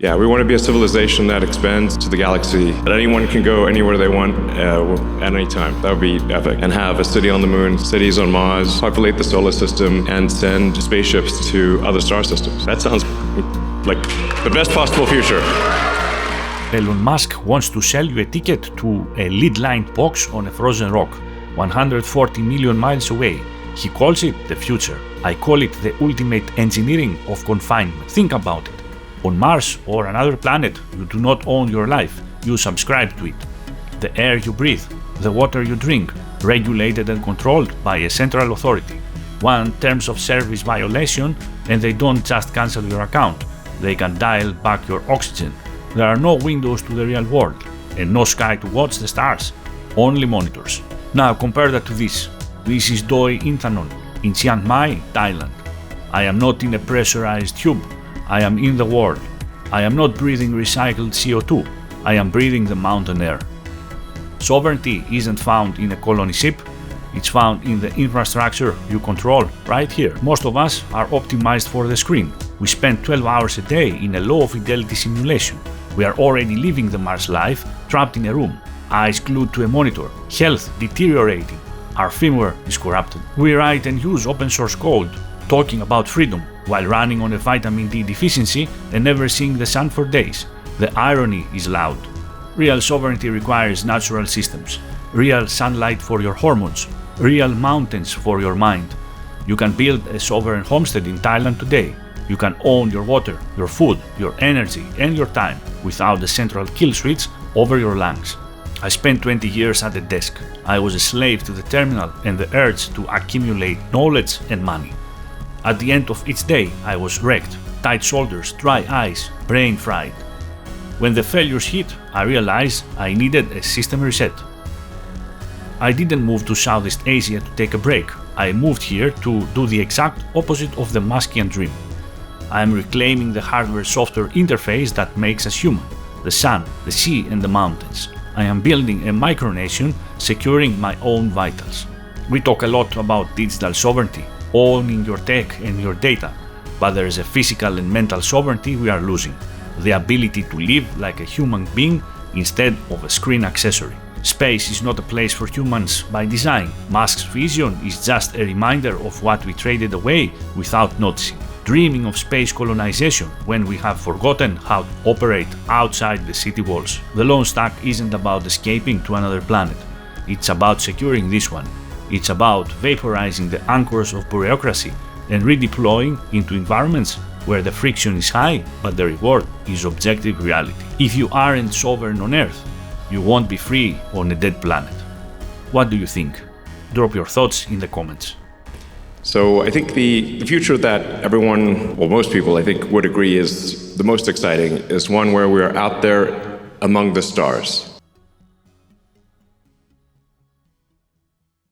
Yeah, we want to be a civilization that expands to the galaxy, that anyone can go anywhere they want at any time. That would be epic. And have a city on the moon, cities on Mars, populate the solar system, and send spaceships to other star systems. That sounds like the best possible future. Elon Musk wants to sell you a ticket to a lead-lined box on a frozen rock, 140 million miles away. He calls it the future. I call it the ultimate engineering of confinement. Think about it. On Mars or another planet, you do not own your life, you subscribe to it. The air you breathe, the water you drink, regulated and controlled by a central authority. One terms of service violation and they don't just cancel your account, they can dial back your oxygen. There are no windows to the real world and no sky to watch the stars, only monitors. Now compare that to this. This is Doi Inthanon in Chiang Mai, Thailand. I am not in a pressurized tube. I am in the world. I am not breathing recycled CO2. I am breathing the mountain air. Sovereignty isn't found in a colony ship. It's found in the infrastructure you control right here. Most of us are optimized for the screen. We spend 12 hours a day in a low-fidelity simulation. We are already living the Mars life, trapped in a room, eyes glued to a monitor, health deteriorating. Our firmware is corrupted. We write and use open-source code, talking about freedom, while running on a vitamin D deficiency and never seeing the sun for days. The irony is loud. Real sovereignty requires natural systems, real sunlight for your hormones, real mountains for your mind. You can build a sovereign homestead in Thailand today. You can own your water, your food, your energy, and your time without the central kill switch over your lungs. I spent 20 years at the desk. I was a slave to the terminal and the urge to accumulate knowledge and money. At the end of each day, I was wrecked, tight shoulders, dry eyes, brain fried. When the failures hit, I realized I needed a system reset. I didn't move to Southeast Asia to take a break. I moved here to do the exact opposite of the Muskian dream. I am reclaiming the hardware-software interface that makes us human, the sun, the sea, and the mountains. I am building a micronation, securing my own vitals. We talk a lot about digital sovereignty, owning your tech and your data, but there is a physical and mental sovereignty we are losing, the ability to live like a human being instead of a screen accessory. Space is not a place for humans by design. Musk's vision is just a reminder of what we traded away without noticing. Dreaming of space colonization when we have forgotten how to operate outside the city walls. The Lone Stack isn't about escaping to another planet. It's about securing this one. It's about vaporizing the anchors of bureaucracy and redeploying into environments where the friction is high, but the reward is objective reality. If you aren't sovereign on Earth, you won't be free on a dead planet. What do you think? Drop your thoughts in the comments. So I think the future that everyone, well, most people I think would agree is the most exciting is one where we are out there among the stars.